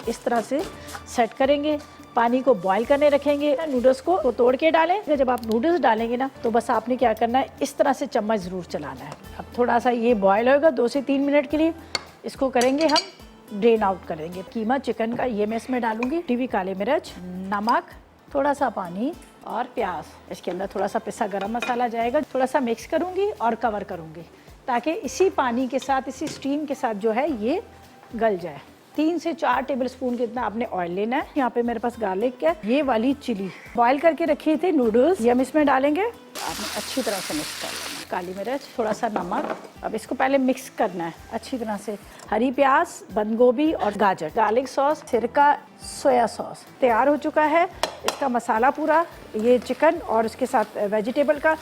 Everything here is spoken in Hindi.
इस तरह से सेट करेंगे। पानी को बॉईल करने रखेंगे। नूडल्स को तोड़ के डालें। जब आप नूडल्स डालेंगे ना तो बस आपने क्या करना है, इस तरह से चम्मच ज़रूर चलाना है। अब थोड़ा सा ये बॉईल होगा 2 से 3 मिनट के लिए, इसको करेंगे हम ड्रेन आउट करेंगे। कीमा चिकन का ये मैं इसमें डालूंगी। टीवी काली मिर्च, नमक, थोड़ा सा पानी और प्याज। इसके अंदर थोड़ा सा पिसा गरम मसाला जाएगा। थोड़ा सा मिक्स करूंगी और कवर करूंगी ताकि इसी पानी के साथ, इसी स्टीम के साथ जो है ये गल जाए। 3 से 4 टेबलस्पून कितना आपने ऑयल लेना है। यहाँ पे मेरे पास गार्लिक है। ये वाली चिली बॉईल करके रखी थी नूडल्स, ये हम इसमें डालेंगे। आपने अच्छी तरह से मिक्स कर लेना। काली मिर्च, थोड़ा सा नमक। अब इसको पहले मिक्स करना है अच्छी तरह से। हरी प्याज, बंद गोभी और गाजर, गार्लिक सॉस, सिरका, सोया सॉस तैयार हो चुका है। इसका मसाला पूरा, ये चिकन और उसके साथ वेजिटेबल का